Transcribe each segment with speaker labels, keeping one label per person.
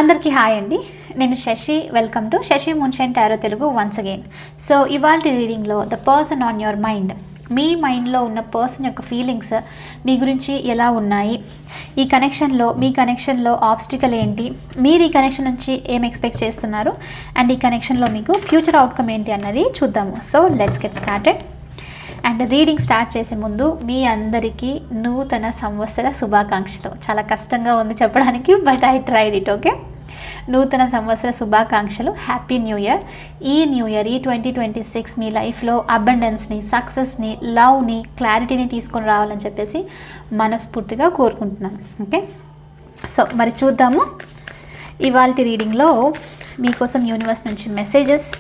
Speaker 1: అందరికీ హాయ్ అండి. నేను Shashi. Welcome to Shashi moonshine tarot Telugu once again. So ఇవాల్టి రీడింగ్లో the person on your mind, మీ మైండ్లో ఉన్న పర్సన్ యొక్క ఫీలింగ్స్ మీ గురించి ఎలా ఉన్నాయి, ఈ కనెక్షన్లో మీ కనెక్షన్లో ఆబ్స్టికల్ ఏంటి, మీరు ఈ కనెక్షన్ నుంచి ఏం ఎక్స్పెక్ట్ చేస్తున్నారు అండ్ ఈ కనెక్షన్లో మీకు ఫ్యూచర్ అవుట్కమ్ ఏంటి అన్నది చూద్దాము. So let's get started. And reading start చేసే ముందు మీ అందరికీ నూతన సంవత్సర శుభాకాంక్షలు. చాలా కష్టంగా ఉంది చెప్పడానికి, but I tried it. Okay, నూతన సంవత్సర శుభాకాంక్షలు. Happy new year. ఈ న్యూ ఇయర్, ఈ 2026 మీ లైఫ్లో అబండెన్స్ని, సక్సెస్ని, లవ్ని, క్లారిటీని తీసుకొని రావాలని చెప్పేసి మనస్ఫూర్తిగా కోరుకుంటున్నాను. ఓకే, సో మరి చూద్దాము ఇవాళ రీడింగ్లో మీకోసం యూనివర్స్ నుంచి మెసేజెస్,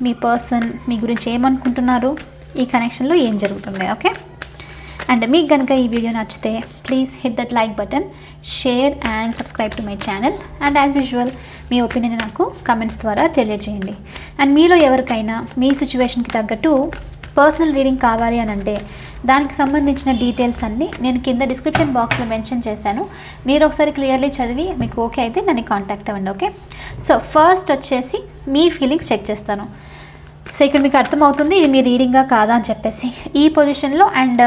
Speaker 1: మీ పర్సన్ మీ గురించి ఏమనుకుంటున్నారు, ఈ కనెక్షన్లో ఏం జరుగుతుంది. ఓకే, అండ్ మీకు కనుక ఈ వీడియో నచ్చితే please hit that like button, share and subscribe to my channel. And as usual me opinion నాకు కమెంట్స్ ద్వారా తెలియజేయండి. అండ్ మీలో ఎవరికైనా మీ సిచ్యువేషన్కి తగ్గట్టు పర్సనల్ రీడింగ్ కావాలి అని అంటే దానికి సంబంధించిన డీటెయిల్స్ అన్నీ నేను కింద డిస్క్రిప్షన్ బాక్స్లో మెన్షన్ చేశాను. మీరు ఒకసారి క్లియర్లీ చదివి మీకు ఓకే అయితే నన్ను కాంటాక్ట్ అవ్వండి. ఓకే, సో ఫస్ట్ వచ్చేసి మీ ఫీలింగ్స్ చెక్ చేస్తాను. సో ఇక్కడ మీకు అర్థమవుతుంది ఇది మీ రీడింగా కాదా అని చెప్పేసి ఈ పొజిషన్లో, అండ్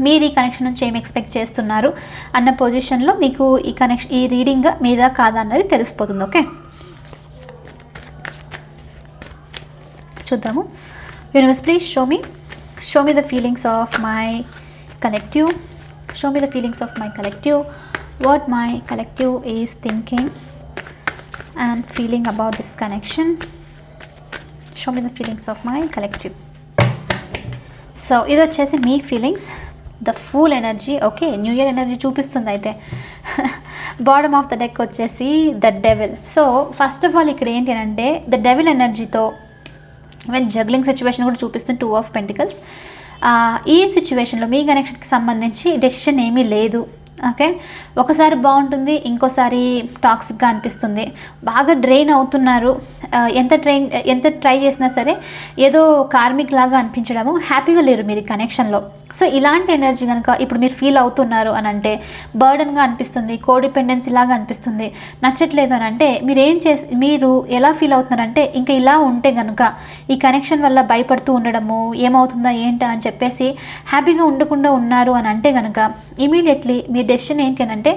Speaker 1: మీరు ఈ కనెక్షన్ నుంచి ఏం ఎక్స్పెక్ట్ చేస్తున్నారు అన్న పొజిషన్లో మీకు ఈ రీడింగ్ మీద కాదా అన్నది తెలిసిపోతుంది. ఓకే, చూద్దాము. Universe please show me the feelings of my collective. Show me the feelings of my collective. What my collective is thinking and feeling about this connection. Show me the feelings of my collective. So ఇది వచ్చేసి మీ feelings, the full energy. Okay, new year energy చూపిస్తుంది. అయితే bottom of the deck వచ్చేసి the devil. So first of all ఇక్కడ ఏంటి అంటే the devil ఎనర్జీతో ఈవెన్ జగ్లింగ్ సిచ్యువేషన్ కూడా చూపిస్తుంది. 2 ఆఫ్ పెంటికల్స్. ఈ సిచ్యువేషన్లో మీ కనెక్షన్కి సంబంధించి డెసిషన్ ఏమీ లేదు. ఓకే, ఒకసారి బాగుంటుంది, ఇంకోసారి టాక్సిక్గా అనిపిస్తుంది, బాగా డ్రైన్ అవుతున్నారు. ఎంత ట్రై చేసినా సరే ఏదో కార్మిక్ లాగా అనిపించడము, హ్యాపీగా లేరు మీరు ఈ కనెక్షన్లో. సో ఇలాంటి ఎనర్జీ కనుక ఇప్పుడు మీరు ఫీల్ అవుతున్నారు అని అంటే బర్డన్గా అనిపిస్తుంది, కోడిపెండెన్సీ లాగా అనిపిస్తుంది, నచ్చట్లేదు అని అంటే మీరు ఎలా ఫీల్ అవుతున్నారంటే ఇంకా ఇలా ఉంటే కనుక ఈ కనెక్షన్ వల్ల భయపడుతూ ఉండడము, ఏమవుతుందా ఏంటా అని చెప్పేసి హ్యాపీగా ఉండకుండా ఉన్నారు అని అంటే కనుక ఇమీడియట్లీ మీ డెసిషన్ ఏంటి అని అంటే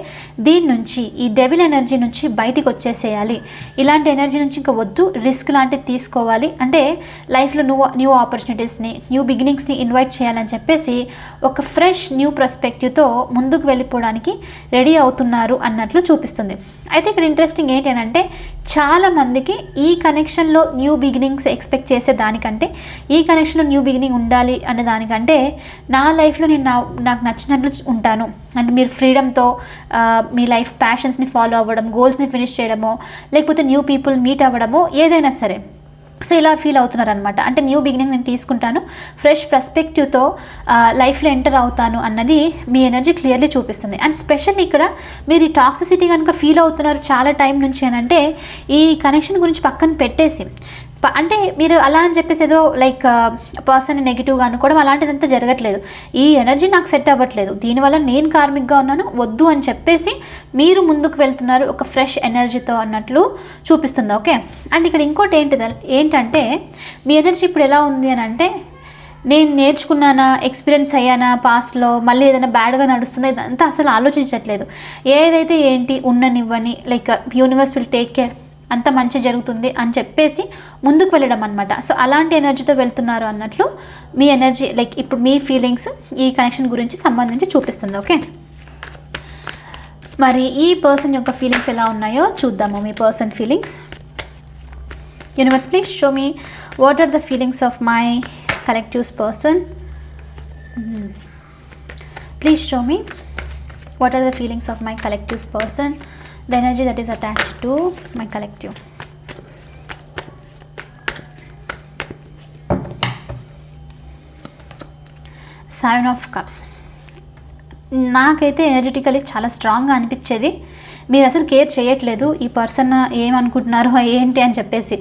Speaker 1: దీని నుంచి, ఈ డెవిల్ ఎనర్జీ నుంచి బయటికి వచ్చేసేయాలి, ఇలాంటి ఎనర్జీ నుంచి ఇంకా వద్దు, రిస్క్ లాంటిది తీసుకోవాలి, అంటే లైఫ్లో న్యూ ఆపర్చునిటీస్ని, న్యూ బిగినింగ్స్ని ఇన్వైట్ చేయాలని చెప్పేసి ఒక ఫ్రెష్ న్యూ పర్స్పెక్టివ్తో ముందుకు వెళ్ళిపోవడానికి రెడీ అవుతున్నారు అన్నట్లు చూపిస్తుంది. అయితే ఇక్కడ ఇంట్రెస్టింగ్ ఏంటి అని అంటే చాలామందికి ఈ కనెక్షన్లో న్యూ బిగినింగ్స్ ఎక్స్పెక్ట్ చేసే దానికంటే ఈ కనెక్షన్లో న్యూ బిగినింగ్ ఉండాలి అనే దానికంటే నా లైఫ్లో నేను నాకు నచ్చినట్లు ఉంటాను అంటే మీరు ఫ్రీడమ్తో మీ లైఫ్ ప్యాషన్స్ని ఫాలో అవ్వడం, గోల్స్ని ఫినిష్ చేయడమో, లేకపోతే న్యూ పీపుల్ మీట్ అవ్వడమో ఏదైనా సరే. సో ఇలా ఫీల్ అవుతున్నారనమాట. అంటే న్యూ బిగినింగ్ నేను తీసుకుంటాను, ఫ్రెష్ పర్స్పెక్టివ్తో లైఫ్లో ఎంటర్ అవుతాను అన్నది మీ ఎనర్జీ క్లియర్లీ చూపిస్తుంది. అండ్ స్పెషల్లీ ఇక్కడ మీరు ఈ టాక్సిసిటీ కనుక ఫీల్ అవుతున్నారు చాలా టైం నుంచి అని అంటే ఈ కనెక్షన్ గురించి పక్కన పెట్టేసి, అంటే మీరు అలా అని చెప్పేసి ఏదో లైక్ పర్సన్ నెగిటివ్గా అనుకోవడం అలాంటిదంతా జరగట్లేదు. ఈ ఎనర్జీ నాకు సెట్ అవ్వట్లేదు, దీనివల్ల నేను కార్మిక్గా ఉన్నాను, వద్దు అని చెప్పేసి మీరు ముందుకు వెళ్తున్నారు ఒక ఫ్రెష్ ఎనర్జీతో అన్నట్లు చూపిస్తుంది. ఓకే, అండ్ ఇక్కడ ఇంకోటి ఏంటంటే మీ ఎనర్జీ ఇప్పుడు ఎలా ఉంది అని అంటే నేను నేర్చుకున్నానా, ఎక్స్పీరియన్స్ అయ్యానా పాస్ట్లో, మళ్ళీ ఏదైనా బ్యాడ్గా నడుస్తుందా, ఇదంతా అసలు ఆలోచించట్లేదు. ఏదైతే ఏంటి ఉండనివ్వని, like universe will take care, అంత మంచి జరుగుతుంది అని చెప్పేసి ముందుకు వెళ్ళడం అనమాట. సో అలాంటి ఎనర్జీతో వెళ్తున్నారు అన్నట్లు మీ ఎనర్జీ, లైక్ ఇప్పుడు మీ ఫీలింగ్స్ ఈ కనెక్షన్ గురించి సంబంధించి చూపిస్తుంది. ఓకే, మరి ఈ పర్సన్ యొక్క ఫీలింగ్స్ ఎలా ఉన్నాయో చూద్దాము. మీ person feelings. Universe please show me what are the feelings of my collectives person. Please show me what are the feelings of my collectives person, the energy that is attached to my collective. Seven of Cups. నాకైతే ఎనర్జెటికలీ చాలా స్ట్రాంగ్గా అనిపించేది. మీరు అసలు care చేయట్లేదు, ఈ person ఏమనుకుంటున్నారో ఏంటి అని చెప్పేసి,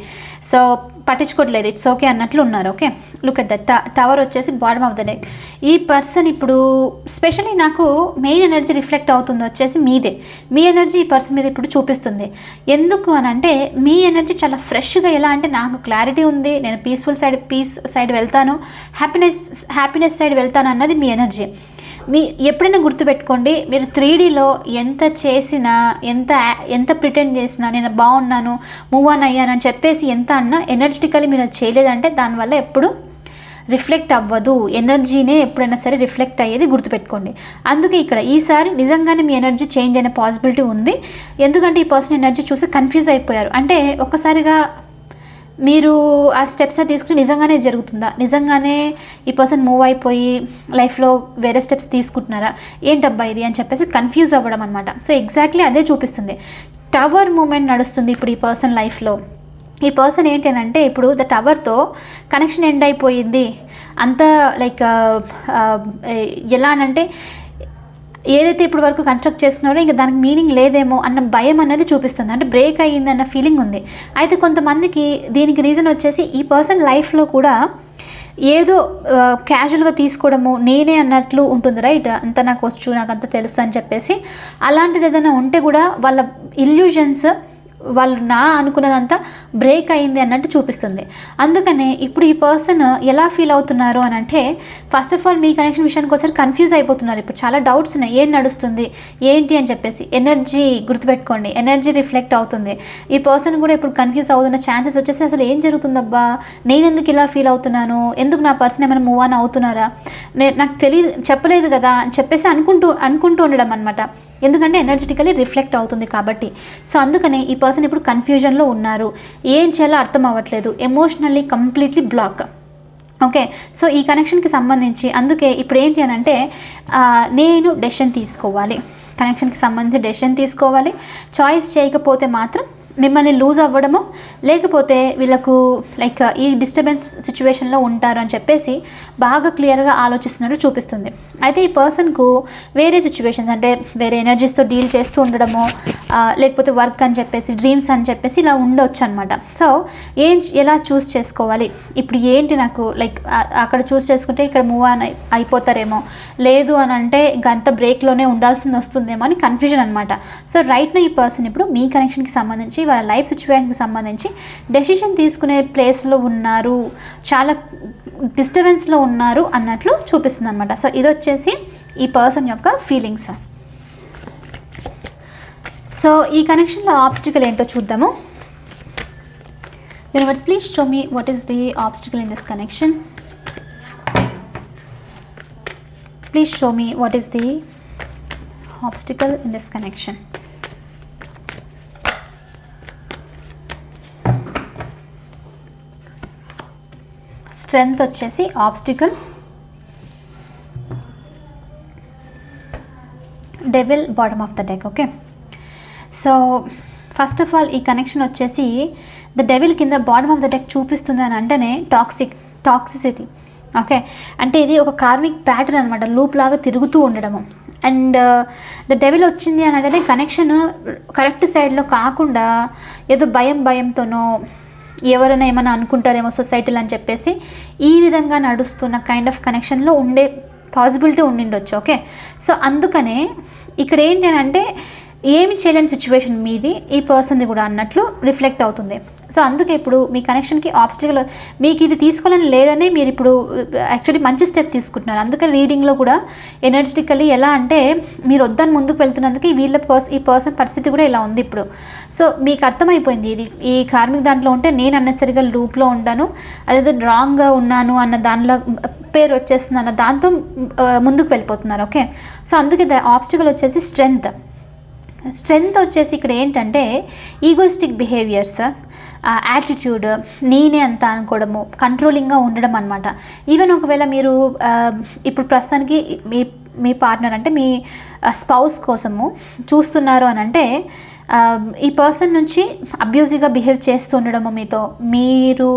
Speaker 1: సో పట్టించుకోవట్లేదు, ఇట్స్ ఓకే అన్నట్లు ఉన్నారు. Okay, look at that tower వచ్చేసి బాటమ్ ఆఫ్ ద డెక్. ఈ పర్సన్ ఇప్పుడు స్పెషల్లీ నాకు మెయిన్ ఎనర్జీ రిఫ్లెక్ట్ అవుతుంది వచ్చేసి మీదే. మీ ఎనర్జీ ఈ పర్సన్ మీద ఇప్పుడు చూపిస్తుంది. ఎందుకు అని అంటే మీ ఎనర్జీ చాలా ఫ్రెష్గా, ఎలా అంటే నాకు క్లారిటీ ఉంది, నేను పీస్ సైడ్ వెళ్తాను, హ్యాపీనెస్ సైడ్ వెళ్తాను అన్నది మీ ఎనర్జీ. మీ ఎప్పుడైనా గుర్తుపెట్టుకోండి, మీరు 3Dలో ఎంత చేసినా, ఎంత ప్రిటెండ్ చేసినా, నేను బాగున్నాను, మూవ్ ఆన్ అయ్యాను అని చెప్పేసి ఎంత అన్నా ఎనర్జెటికలీ మీరు అది చేయలేదంటే దానివల్ల ఎప్పుడు రిఫ్లెక్ట్ అవ్వదు. ఎనర్జీనే ఎప్పుడైనా సరే రిఫ్లెక్ట్ అయ్యేది, గుర్తుపెట్టుకోండి. అందుకే ఇక్కడ ఈసారి నిజంగానే మీ ఎనర్జీ చేంజ్ అయిన పాసిబిలిటీ ఉంది. ఎందుకంటే ఈ పర్సన్ ఎనర్జీ చూసి కన్ఫ్యూజ్ అయిపోయారు. అంటే ఒక్కసారిగా మీరు ఆ స్టెప్స్ తీసుకుని నిజంగానే జరుగుతుందా, నిజంగానే ఈ పర్సన్ మూవ్ అయిపోయి లైఫ్లో వేరే స్టెప్స్ తీసుకుంటున్నారా, ఏంటబ్బా ఇది అని చెప్పేసి కన్ఫ్యూజ్ అవ్వడం అనమాట. సో ఎగ్జాక్ట్లీ అదే చూపిస్తుంది. టవర్ మూమెంట్ నడుస్తుంది ఇప్పుడు ఈ పర్సన్ లైఫ్లో. ఈ పర్సన్ ఏంటి అని అంటే ఇప్పుడు ద టవర్తో కనెక్షన్ ఎండ్ అయిపోయింది. అంత లైక్ ఎలా అనంటే ఏదైతే ఇప్పుడు వరకు కన్స్ట్రక్ట్ చేసుకున్నారో ఇంకా దానికి మీనింగ్ లేదేమో అన్న భయం అనేది చూపిస్తుంది. అంటే బ్రేక్ అయ్యింది అన్న ఫీలింగ్ ఉంది. అయితే కొంతమందికి దీనికి రీజన్ వచ్చేసి ఈ పర్సన్ లైఫ్లో కూడా ఏదో క్యాజువల్గా తీసుకోవడము, నేనే అన్నట్లు ఉంటుంది, రైట్, అంత నాకు వచ్చు, నాకు అంత తెలుసు అని చెప్పేసి. అలాంటిది ఏదైనా ఉంటే కూడా వాళ్ళ ఇల్యూజన్స్, వాళ్ళు నా అనుకున్నదంతా బ్రేక్ అయింది అన్నట్టు చూపిస్తుంది. అందుకనే ఇప్పుడు ఈ పర్సన్ ఎలా ఫీల్ అవుతున్నారు అని అంటే, first of all me connection విషయానికి ఒకసారి కన్ఫ్యూజ్ అయిపోతున్నారు. ఇప్పుడు చాలా డౌట్స్ ఉన్నాయి, ఏం నడుస్తుంది ఏంటి అని చెప్పేసి. ఎనర్జీ గుర్తుపెట్టుకోండి, ఎనర్జీ రిఫ్లెక్ట్ అవుతుంది. ఈ పర్సన్ కూడా ఇప్పుడు కన్ఫ్యూజ్ అవుతున్న ఛాన్సెస్ వచ్చేసి, అసలు ఏం జరుగుతుందబ్బా, నేను ఎందుకు ఇలా ఫీల్ అవుతున్నాను, ఎందుకు నా పర్సన్ ఏమైనా మూవ్ ఆన్ అవుతున్నారా, నాకు తెలియదు, చెప్పలేదు కదా అని చెప్పేసి అనుకుంటూ ఉండడం అనమాట. ఎందుకంటే ఎనర్జెటికలీ రిఫ్లెక్ట్ అవుతుంది కాబట్టి. సో అందుకనే ఈ పర్సన్ ఇప్పుడు కన్ఫ్యూజన్లో ఉన్నారు, ఏం చేయాలో అర్థం అవ్వట్లేదు, emotionally completely block. Okay, so ఈ కనెక్షన్కి సంబంధించి అందుకే ఇప్పుడు ఏంటి అని అంటే నేను డెసిషన్ తీసుకోవాలి, కనెక్షన్కి సంబంధించి డెసిషన్ తీసుకోవాలి. చాయిస్ చేయకపోతే మాత్రం మిమ్మల్ని లూజ్ అవ్వడము, లేకపోతే వీళ్ళకు లైక్ ఈ డిస్టర్బెన్స్ సిచ్యువేషన్లో ఉంటారు అని చెప్పేసి బాగా క్లియర్గా ఆలోచిస్తున్నట్టు చూపిస్తుంది. అయితే ఈ పర్సన్కు వేరే సిచ్యువేషన్స్, అంటే వేరే ఎనర్జీస్తో డీల్ చేస్తూ ఉండడము, లేకపోతే వర్క్ అని చెప్పేసి, డ్రీమ్స్ అని చెప్పేసి ఇలా ఉండవచ్చు అనమాట. సో ఎలా చూస్ చేసుకోవాలి, ఇప్పుడు ఏంటి నాకు లైక్ అక్కడ చూస్ చేసుకుంటే ఇక్కడ మూవ్ ఆన్ అయిపోతారేమో, లేదు అని అంటే ఇంకంత బ్రేక్లోనే ఉండాల్సింది వస్తుందేమో అని కన్ఫ్యూజన్ అనమాట. సో రైట్న ఈ పర్సన్ ఇప్పుడు మీ కనెక్షన్కి సంబంధించి, వాళ్ళ లైఫ్ సిచ్యువేషన్కి సంబంధించి డెసిషన్ తీసుకునే ప్లేస్లో ఉన్నారు, చాలా డిస్టర్బెన్స్లో ఉన్నారు అన్నట్లు చూపిస్తుంది అనమాట. సో ఇది వచ్చేసి ఈ పర్సన్ యొక్క ఫీలింగ్స్. సో ఈ కనెక్షన్లో ఆబ్స్టికల్ ఏంటో చూద్దాము. Universe, please show me what is the obstacle in this connection. Please show me what is the obstacle in this connection. Strength వచ్చేసి obstacle, devil bottom of the deck. Okay, so first of all ఈ connection వచ్చేసి the devil కింద bottom of the deck చూపిస్తుంది అని అంటేనే toxicity. Okay, అంటే ఇది ఒక కార్మిక్ ప్యాటర్న్ అనమాట, లూప్ లాగా తిరుగుతూ ఉండడము. అండ్ ద డెవిల్ వచ్చింది అని అంటేనే కనెక్షన్ కరెక్ట్ సైడ్లో కాకుండా ఏదో భయంతోనో, ఎవరైనా ఏమైనా అనుకుంటారేమో సొసైటీలో అని చెప్పేసి ఈ విధంగా నడుస్తున్న కైండ్ ఆఫ్ కనెక్షన్లో ఉండే పాసిబిలిటీ ఉండిండొచ్చు. ఓకే, సో అందుకనే ఇక్కడ ఏంటి అని అంటే ఏమి చేయలేని సిచ్యువేషన్ మీది, ఈ పర్సన్ది కూడా అన్నట్లు రిఫ్లెక్ట్ అవుతుంది. సో అందుకే ఇప్పుడు మీ కనెక్షన్కి ఆబ్స్టికల్, మీకు ఇది తీసుకోవాలని లేదని మీరు ఇప్పుడు యాక్చువల్లీ మంచి స్టెప్ తీసుకుంటున్నారు. అందుకని రీడింగ్లో కూడా ఎనర్జెటికల్లీ ఎలా అంటే మీరు వద్దని ముందుకు వెళ్తున్నందుకు ఈ పర్సన్ పరిస్థితి కూడా ఇలా ఉంది ఇప్పుడు. సో మీకు అర్థమైపోయింది ఇది ఈ కార్మిక్ దాంట్లో ఉంటే నేను అన్నెసరిగా లూప్లో ఉంటాను, అదేదో రాంగ్గా ఉన్నాను అన్న దానిలో పేరు వచ్చేస్తుంది అన్న దాంతో ముందుకు వెళ్ళిపోతున్నారు. ఓకే, సో అందుకే ఆబ్స్టికల్ వచ్చేసి స్ట్రెంగ్త్ వచ్చేసి ఇక్కడ ఏంటంటే ఈగోయిస్టిక్ బిహేవియర్స్, యాటిట్యూడ్, నేనే అంత అనుకోవడము, కంట్రోలింగ్గా ఉండడం అనమాట. ఈవెన్ ఒకవేళ మీరు ఇప్పుడు ప్రస్తుతానికి మీ పార్ట్నర్ అంటే మీ స్పౌస్ కోసము చూస్తున్నారు అని అంటే ఈ పర్సన్ నుంచి అబ్యూజివ్గా బిహేవ్ చేస్తూ ఉండడము, మీతో మీరు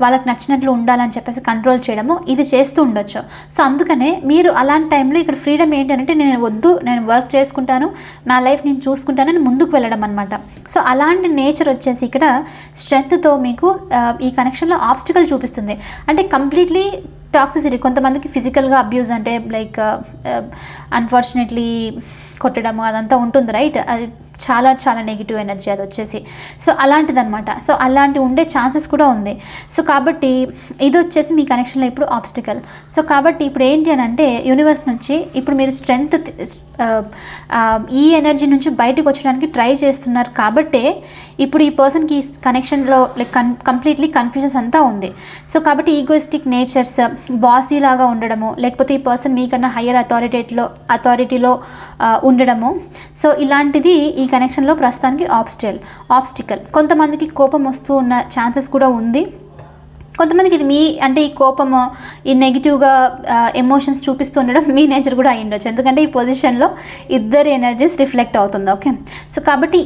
Speaker 1: వాళ్ళకి నచ్చినట్లు ఉండాలని చెప్పేసి కంట్రోల్ చేయడము, ఇది చేస్తూ ఉండొచ్చు. సో అందుకనే మీరు అలాంటి టైంలో ఇక్కడ ఫ్రీడమ్ ఏంటంటే నేను వద్దు, నేను వర్క్ చేసుకుంటాను, నా లైఫ్ నేను చూసుకుంటానని ముందుకు వెళ్ళడం అనమాట. సో అలాంటి నేచర్ వచ్చేసి ఇక్కడ స్ట్రెంగ్త్తో మీకు ఈ కనెక్షన్లో ఆబ్స్టికల్ చూపిస్తుంది. అంటే కంప్లీట్లీ టాక్సిసిటీ, కొంతమందికి ఫిజికల్గా అబ్యూజ్ అంటే లైక్ అన్ఫార్చునేట్లీ కొట్టడము అదంతా ఉంటుంది రైట్, అది చాలా చాలా నెగిటివ్ ఎనర్జీ అది వచ్చేసి. సో అలాంటిదన్నమాట. సో అలాంటి ఉండే ఛాన్సెస్ కూడా ఉంది. సో కాబట్టి ఇది వచ్చేసి మీ కనెక్షన్లో ఇప్పుడు ఆబ్స్టికల్. సో కాబట్టి ఇప్పుడు ఏంటి అని అంటే యూనివర్స్ నుంచి ఇప్పుడు మీరు స్ట్రెంగ్త్ ఈ ఎనర్జీ నుంచి బయటకు వచ్చడానికి ట్రై చేస్తున్నారు కాబట్టే ఇప్పుడు ఈ పర్సన్కి ఈ కనెక్షన్లో లైక్ కంప్లీట్లీ కన్ఫ్యూజన్స్ అంతా ఉంది. సో కాబట్టి ఈగోయిస్టిక్ నేచర్స్, బాసీ లాగా ఉండడము, లేకపోతే ఈ పర్సన్ మీకన్నా హయ్యర్ అథారిటీలో ఉండడము. సో ఇలాంటిది ఈ కనెక్షన్లో ప్రస్తుతానికి ఆబ్స్టికల్. కొంతమందికి కోపం వస్తూ ఉన్న ఛాన్సెస్ కూడా ఉంది. కొంతమందికి ఇది మీ అంటే ఈ కోపము, ఈ నెగిటివ్గా ఎమోషన్స్ చూపిస్తూ ఉండడం మీ నేచర్ కూడా అయి ఉండొచ్చు. ఎందుకంటే ఈ పొజిషన్లో ఇద్దరి ఎనర్జీస్ రిఫ్లెక్ట్ అవుతుంది. ఓకే, సో కాబట్టి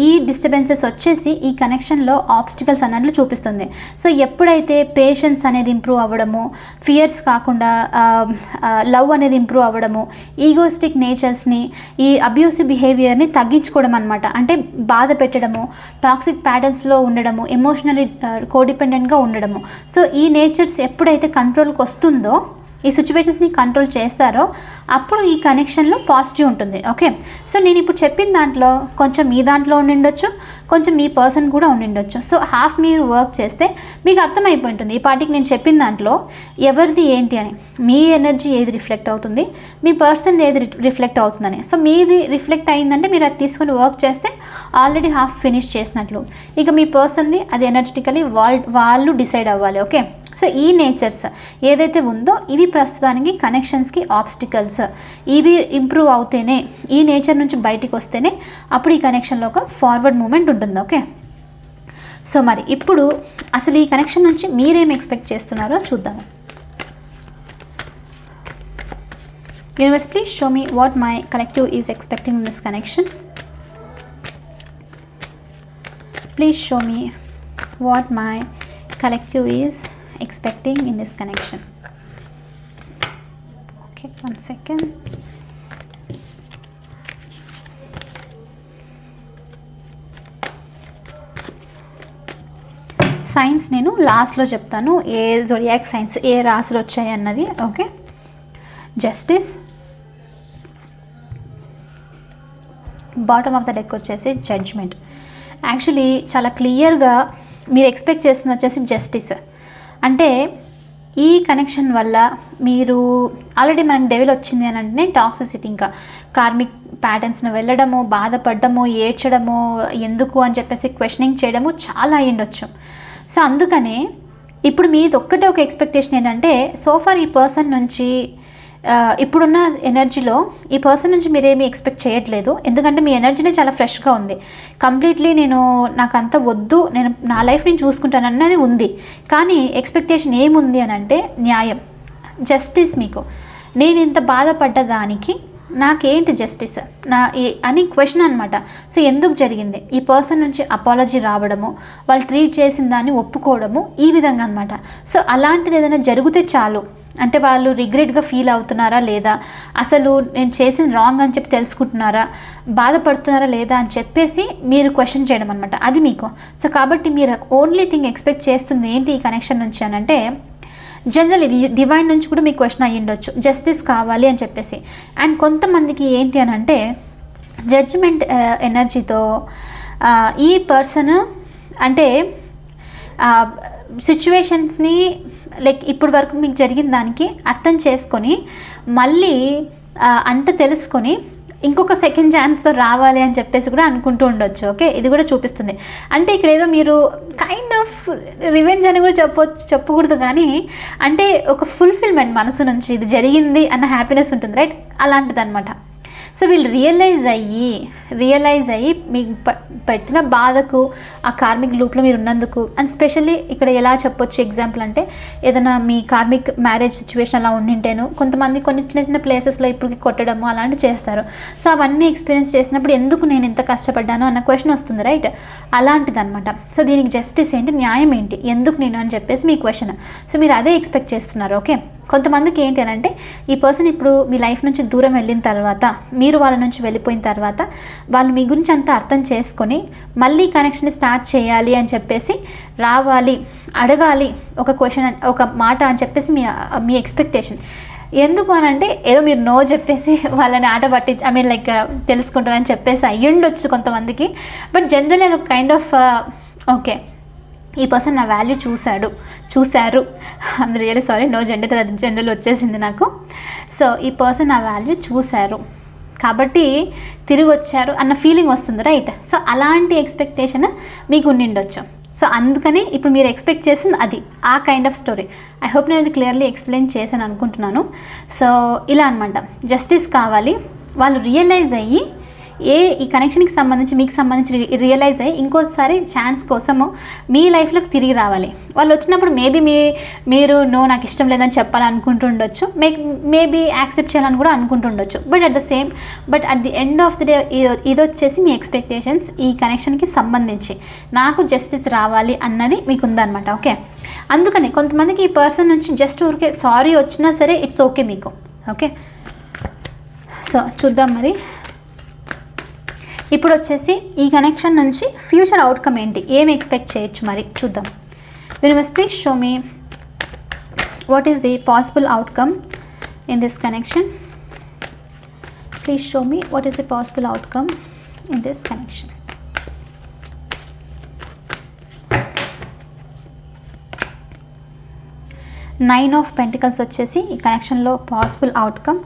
Speaker 1: ఈ డిస్టర్బెన్సెస్ వచ్చేసి ఈ కనెక్షన్లో ఆబ్స్టికల్స్ అన్నట్లు చూపిస్తుంది. సో ఎప్పుడైతే పేషెన్స్ అనేది ఇంప్రూవ్ అవ్వడము, ఫియర్స్ కాకుండా లవ్ అనేది ఇంప్రూవ్ అవ్వడము, ఈగోస్టిక్ నేచర్స్ని, ఈ అబ్యూసివ్ బిహేవియర్ని తగ్గించుకోవడం అనమాట. అంటే బాధ పెట్టడము, టాక్సిక్ ప్యాటర్న్స్లో ఉండడము, ఎమోషనల్లీ కోడిపెండెంట్గా ఉండడము. సో ఈ నేచర్స్ ఎప్పుడైతే కంట్రోల్కి వస్తుందో, ఈ సిచ్యువేషన్స్ని కంట్రోల్ చేస్తారో అప్పుడు ఈ కనెక్షన్లో పాజిటివ్ ఉంటుంది. ఓకే, సో నేను ఇప్పుడు చెప్పిన దాంట్లో కొంచెం మీ దాంట్లో ఉండిండొచ్చు, కొంచెం మీ పర్సన్ కూడా ఉండిండొచ్చు. సో హాఫ్ మీరు వర్క్ చేస్తే మీకు అర్థమైపోయి ఉంటుంది ఈ పార్టీకి నేను చెప్పిన దాంట్లో ఎవరిది ఏంటి అని, మీ ఎనర్జీ ఏది రిఫ్లెక్ట్ అవుతుంది, మీ పర్సన్ ఏది రిఫ్లెక్ట్ అవుతుందని. సో మీది రిఫ్లెక్ట్ అయిందంటే మీరు అది తీసుకొని వర్క్ చేస్తే ఆల్రెడీ హాఫ్ ఫినిష్ చేసినట్లు. ఇక మీ పర్సన్ది అది ఎనర్జెటికలీ వాళ్ళు డిసైడ్ అవ్వాలి. ఓకే, సో ఈ నేచర్స్ ఏదైతే ఉందో ఇవి ప్రస్తుతానికి కనెక్షన్స్కి ఆబ్స్టికల్స్. ఇవి ఇంప్రూవ్ అవుతేనే, ఈ నేచర్ నుంచి బయటికి వస్తేనే అప్పుడు ఈ కనెక్షన్లో ఒక ఫార్వర్డ్ మూమెంట్ ఉంటుంది. ఓకే, సో మరి ఇప్పుడు అసలు ఈ కనెక్షన్ నుంచి మీరేం ఎక్స్పెక్ట్ చేస్తున్నారో చూద్దాము. Universe, please show me what my collective is expecting in this connection. Please show me what my collective is expecting in this connection. Okay, one second. Science నేను లాస్ట్లో చెప్తాను, ఏ జోడియాక్ సైన్స్ ఏ రాసులు వచ్చాయి అన్నది. Okay, justice, bottom of the deck వచ్చేసి judgement. Actually చాలా క్లియర్గా మీరు ఎక్స్పెక్ట్ చేస్తుంది వచ్చేసి జస్టిస్. అంటే ఈ కనెక్షన్ వల్ల మీరు ఆల్రెడీ మనకి డెవిల్ వచ్చింది అని అంటే టాక్సిసిటీ, ఇంకా కార్మిక్ ప్యాటర్న్స్ను వెళ్ళడము, బాధపడము, ఏడ్చడము, ఎందుకు అని చెప్పేసి క్వశ్చనింగ్ చేయడము చాలా అయ్యిండొచ్చు. సో అందుకనే ఇప్పుడు మీది ఒక్కటే ఒక ఎక్స్పెక్టేషన్ ఏంటంటే, సోఫార్ ఈ పర్సన్ నుంచి ఇప్పుడున్న ఎనర్జీలో ఈ పర్సన్ నుంచి మీరేమీ ఎక్స్పెక్ట్ చేయట్లేదు. ఎందుకంటే మీ ఎనర్జీనే చాలా ఫ్రెష్గా ఉంది. కంప్లీట్లీ నాకు అంత వద్దు, నేను నా లైఫ్ నేను చూసుకుంటాను అన్నది ఉంది. కానీ ఎక్స్పెక్టేషన్ ఏముంది అని అంటే న్యాయం, జస్టిస్. మీకు నేను ఇంత బాధపడ్డ దానికి నాకేంటి జస్టిస్ అని క్వశ్చన్ అనమాట. సో ఎందుకు జరిగింది, ఈ పర్సన్ నుంచి అపాలజీ రావడము, వాళ్ళు ట్రీట్ చేసిన దాన్ని ఒప్పుకోవడము, ఈ విధంగా అనమాట. సో అలాంటిది ఏదైనా జరిగితే చాలు, అంటే వాళ్ళు రిగ్రెట్గా ఫీల్ అవుతున్నారా లేదా, అసలు నేను చేసిన రాంగ్ అని చెప్పి తెలుసుకుంటున్నారా, బాధపడుతున్నారా లేదా అని చెప్పేసి మీరు క్వశ్చన్ చేయడం అనమాట, అది మీకు. సో కాబట్టి మీరు ఓన్లీ థింగ్ ఎక్స్పెక్ట్ చేస్తుంది ఏంటి ఈ కనెక్షన్ నుంచి అని అంటే, జనరల్ ఇది డివైన్ నుంచి కూడా మీకు క్వశ్చన్ అయ్యి ఉండొచ్చు, జస్టిస్ కావాలి అని చెప్పేసి. అండ్ కొంతమందికి ఏంటి అని అంటే జడ్జిమెంట్ ఎనర్జీతో ఈ పర్సన్ అంటే సిచ్యువేషన్స్ని లైక్ ఇప్పటి వరకు మీకు జరిగిన దానికి అర్థం చేసుకొని మళ్ళీ అంత తెలుసుకొని ఇంకొక సెకండ్ ఛాన్స్తో రావాలి అని చెప్పేసి కూడా అనుకుంటూ ఉండొచ్చు. ఓకే, ఇది కూడా చూపిస్తుంది. అంటే ఇక్కడ ఏదో మీరు కైండ్ ఆఫ్ రివెంజ్ అని కూడా చెప్పకూడదు, కానీ అంటే ఒక ఫుల్ఫిల్మెంట్ మనసు నుంచి ఇది జరిగింది అన్న హ్యాపీనెస్ ఉంటుంది రైట్, అలాంటిది అనమాట. సో వీళ్ళు రియలైజ్ అయ్యి రియలైజ్ అయ్యి మీకు పెట్టిన బాధకు ఆ కార్మిక్ లూప్లో మీరు ఉన్నందుకు, అండ్ స్పెషల్లీ ఇక్కడ ఎలా చెప్పొచ్చు ఎగ్జాంపుల్ అంటే ఏదైనా మీ కార్మిక్ మ్యారేజ్ సిచ్యువేషన్ అలా ఉండింటేను కొంతమంది కొన్ని చిన్న చిన్న ప్లేసెస్లో ఇప్పటికి కొట్టడము అలాంటివి చేస్తారు. సో అవన్నీ ఎక్స్పీరియన్స్ చేసినప్పుడు ఎందుకు నేను ఇంత కష్టపడ్డాను అన్న క్వశ్చన్ వస్తుంది, రైట్? అలాంటిది అనమాట. సో దీనికి జస్టిస్ ఏంటి, న్యాయం ఏంటి, ఎందుకు నేను అని చెప్పేసి మీ క్వశ్చన్. సో మీరు అదే ఎక్స్పెక్ట్ చేస్తున్నారు. ఓకే, కొంతమందికి ఏంటి అని అంటే ఈ పర్సన్ ఇప్పుడు మీ లైఫ్ నుంచి దూరం వెళ్ళిన తర్వాత, మీరు వాళ్ళ నుంచి వెళ్ళిపోయిన తర్వాత వాళ్ళు మీ గురించి అంతా అర్థం చేసుకొని మళ్ళీ కనెక్షన్ స్టార్ట్ చేయాలి అని చెప్పేసి రావాలి, అడగాలి ఒక క్వశ్చన్, ఒక మాట అని చెప్పేసి మీ ఎక్స్పెక్టేషన్. ఎందుకు అని అంటే ఏదో మీరు నో చెప్పేసి వాళ్ళని ఆట పట్టి లైక్ తెలుసుకుంటారని చెప్పేసి అయ్యుండొచ్చు కొంతమందికి. బట్ జనరల్ అది ఒక కైండ్ ఆఫ్ ఓకే, ఈ పర్సన్ నా వాల్యూ చూశారు. I'm really sorry, no general వచ్చేసింది నాకు. సో ఈ పర్సన్ నా వాల్యూ చూశారు కాబట్టి తిరిగి వచ్చారు అన్న ఫీలింగ్ వస్తుంది, రైట్? సో అలాంటి ఎక్స్పెక్టేషన్ మీకు ఉండిండొచ్చు. సో అందుకని ఇప్పుడు మీరు ఎక్స్పెక్ట్ చేస్తుంది అది, ఆ kind of story. I hope నేను అది క్లియర్లీ ఎక్స్ప్లెయిన్ చేశాను అనుకుంటున్నాను. సో ఇలా అనమాట, జస్టిస్ కావాలి. వాళ్ళు రియలైజ్ అయ్యి ఈ కనెక్షన్కి సంబంధించి మీకు సంబంధించి రియలైజ్ అయ్యి ఇంకోసారి ఛాన్స్ కోసము మీ లైఫ్లోకి తిరిగి రావాలి. వాళ్ళు వచ్చినప్పుడు మీరు నో నాకు ఇష్టం లేదని చెప్పాలనుకుంటుండొచ్చు, మేబీ యాక్సెప్ట్ చేయాలని కూడా అనుకుంటుండొచ్చు. But at the end of the day ఇది వచ్చేసి మీ ఎక్స్పెక్టేషన్స్ ఈ కనెక్షన్కి సంబంధించి నాకు జస్టిస్ రావాలి అన్నది మీకు ఉందన్నమాట. ఓకే, అందుకని కొంతమందికి ఈ పర్సన్ నుంచి జస్ట్ ఊరికే సారీ వచ్చినా సరే ఇట్స్ ఓకే మీకు. ఓకే, సో చూద్దాం మరి. ఇప్పుడు వచ్చేసి ఈ కనెక్షన్ నుంచి ఫ్యూచర్ అవుట్కమ్ ఏంటి, ఏమి ఎక్స్పెక్ట్ చేయొచ్చు మరి చూద్దాం. Universe please show me what is the possible outcome in this connection. Please show me what is the possible outcome in this connection. Nine of pentacles వచ్చేసి ఈ కనెక్షన్లో possible outcome.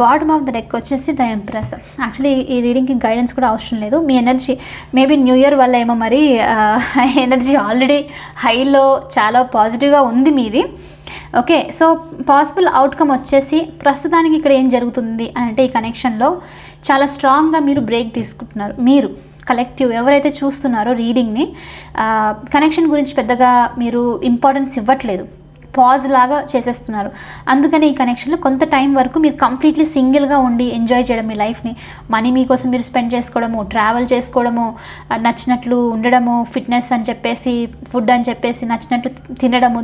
Speaker 1: Bottom of the deck వచ్చేసి the empress. Actually ఈ రీడింగ్కి guidance కూడా అవసరం లేదు. మీ energy maybe new year వల్ల ఏమో మరి ఎనర్జీ ఆల్రెడీ హైలో చాలా పాజిటివ్గా ఉంది మీది. ఓకే, సో పాసిబుల్ అవుట్కమ్ వచ్చేసి ప్రస్తుతానికి ఇక్కడ ఏం జరుగుతుంది అని అంటే ఈ కనెక్షన్లో చాలా స్ట్రాంగ్గా మీరు బ్రేక్ తీసుకుంటున్నారు. మీరు కలెక్టివ్ ఎవరైతే చూస్తున్నారో రీడింగ్ని, కనెక్షన్ గురించి పెద్దగా మీరు ఇంపార్టెన్స్ ఇవ్వట్లేదు, పాజ్ లాగా చేసేస్తున్నారు. అందుకని ఈ కనెక్షన్లో కొంత టైం వరకు మీరు కంప్లీట్లీ సింగిల్గా ఉండి ఎంజాయ్ చేయడం, మీ లైఫ్ని మనీ మీకోసం మీరు స్పెండ్ చేసుకోవడము, ట్రావెల్ చేసుకోవడము, నచ్చినట్లు ఉండడము, ఫిట్నెస్ అని చెప్పేసి, ఫుడ్ అని చెప్పేసి నచ్చినట్లు తినడము,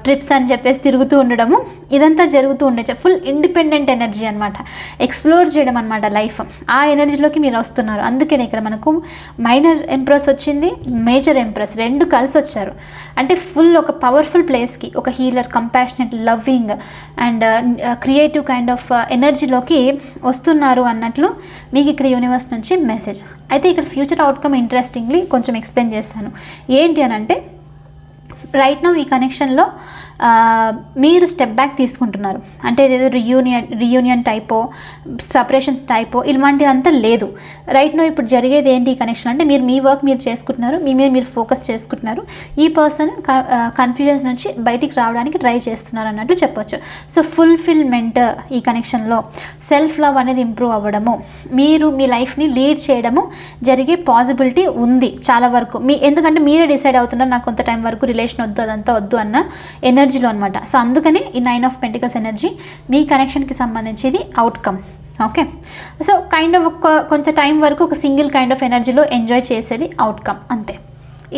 Speaker 1: ట్రిప్స్ అని చెప్పేసి తిరుగుతూ ఉండడము, ఇదంతా జరుగుతూ ఉండొచ్చు. ఫుల్ ఇండిపెండెంట్ ఎనర్జీ అనమాట, ఎక్స్ప్లోర్ చేయడం అనమాట లైఫ్. ఆ ఎనర్జీలోకి మీరు వస్తున్నారు. అందుకనే ఇక్కడ మనకు మైనర్ ఎంప్రెస్ వచ్చింది, మేజర్ ఎంప్రెస్ రెండు కలిసి వచ్చారు. అంటే ఫుల్ ఒక పవర్ఫుల్ ప్లేస్కి, ఒక healer, compassionate, loving and creative kind of ఎనర్జీలోకి వస్తున్నారు అన్నట్లు మీకు ఇక్కడ యూనివర్స్ నుంచి మెసేజ్. అయితే ఇక్కడ ఫ్యూచర్ అవుట్కమ్ ఇంట్రెస్టింగ్లీ కొంచెం ఎక్స్ప్లెయిన్ చేస్తాను. ఏంటి అని అంటే రైట్ నౌ ఈ కనెక్షన్లో మీరు స్టెప్ బ్యాక్ తీసుకుంటున్నారు. అంటే ఏదేదో రియూనియన్ టైపో, సపరేషన్ టైపో ఇలాంటిదంతా లేదు. రైట్ నో ఇప్పుడు జరిగేది ఏంటి ఈ కనెక్షన్ అంటే మీరు మీ వర్క్ మీరు చేసుకుంటున్నారు, మీ మీద మీరు ఫోకస్ చేసుకుంటున్నారు. ఈ పర్సన్ కన్ఫ్యూజన్స్ నుంచి బయటికి రావడానికి ట్రై చేస్తున్నారు అన్నట్టు చెప్పొచ్చు. సో ఫుల్ఫిల్మెంట్ ఈ కనెక్షన్లో, సెల్ఫ్ లవ్ అనేది ఇంప్రూవ్ అవ్వడము, మీరు మీ లైఫ్ని లీడ్ చేయడము జరిగే పాసిబిలిటీ ఉంది చాలా వరకు. ఎందుకంటే మీరే డిసైడ్ అవుతున్నారు నాకు కొంత టైం వరకు రిలేషన్ వద్దు, అదంతా వద్దు అన్న ఎనర్జీలో అనమాట. సో అందుకని ఈ 9 ఆఫ్ పెంటికల్స్ ఎనర్జీ మీ కనెక్షన్కి సంబంధించేది outcome. Okay, so kind of కొంత టైం వరకు ఒక సింగిల్ కైండ్ ఆఫ్ ఎనర్జీలో ఎంజాయ్ చేసేది అవుట్కమ్ అంతే.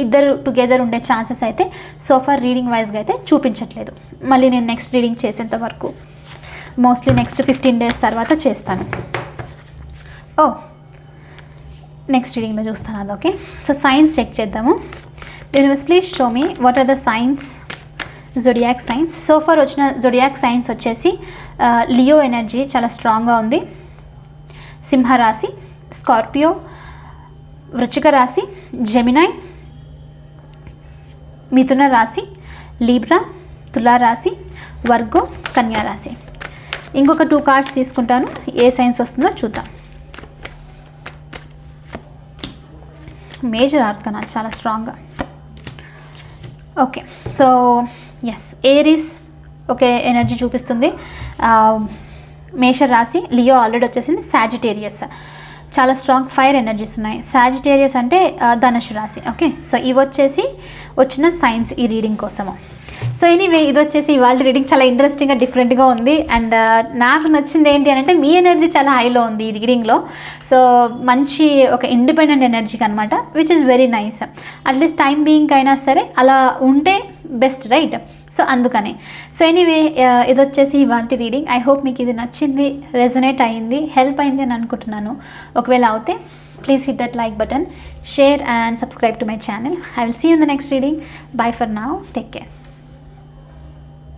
Speaker 1: ఇద్దరు టుగెదర్ ఉండే ఛాన్సెస్ అయితే సోఫార్ రీడింగ్ వైజ్గా అయితే చూపించట్లేదు. మళ్ళీ నేను నెక్స్ట్ రీడింగ్ చేసేంత వరకు మోస్ట్లీ నెక్స్ట్ 15 days తర్వాత చేస్తాను. నెక్స్ట్ రీడింగ్లో చూస్తాను అది. ఓకే, సో సైన్స్ చెక్ చేద్దాము. Universe please show me what are the signs, zodiac signs. So far వచ్చిన జొడియాక్ సైన్స్ వచ్చేసి లియో ఎనర్జీ చాలా స్ట్రాంగ్గా ఉంది, సింహరాశి, స్కార్పియో, వృశ్చిక రాశి, జెమినై, మిథున రాశి, లీబ్రా, తులారాశి, వర్గో, కన్యా రాశి. ఇంకొక 2 cards తీసుకుంటాను, ఏ సైన్స్ వస్తుందో చూద్దాం. మేజర్ ఆర్కనా చాలా స్ట్రాంగ్గా. Okay, so yes, Aries okay energy చూపిస్తుంది, మేష రాశి, లియో ఆల్రెడీ వచ్చేసింది, సాజిటేరియస్ చాలా స్ట్రాంగ్ ఫైర్ ఎనర్జీస్ ఉన్నాయి. సాజిటేరియస్ అంటే ధనుసు రాశి. ఓకే, సో ఇవి వచ్చేసి వచ్చిన సైన్స్ ఈ రీడింగ్ కోసము. సో ఎనీవే, ఇది వచ్చేసి ఇవాళ రీడింగ్ చాలా ఇంట్రెస్టింగ్గా డిఫరెంట్గా ఉంది. అండ్ నాకు నచ్చింది ఏంటి అని అంటే మీ ఎనర్జీ చాలా హైలో ఉంది ఈ రీడింగ్లో. సో మంచి ఒక ఇండిపెండెంట్ ఎనర్జీకి అనమాట, which is very nice. At least time being అయినా సరే అలా ఉంటే బెస్ట్, రైట్? సో అందుకని. సో ఎనీవే, ఇది వచ్చేసి ఇవాంటి రీడింగ్. ఐ హోప్ మీకు ఇది నచ్చింది, రెజొనేట్ అయింది, హెల్ప్ అయింది అని అనుకుంటున్నాను. ఒకవేళ అవుతే please hit that like button, share and subscribe to my channel. I will see you in the next reading. Bye for now. Take care.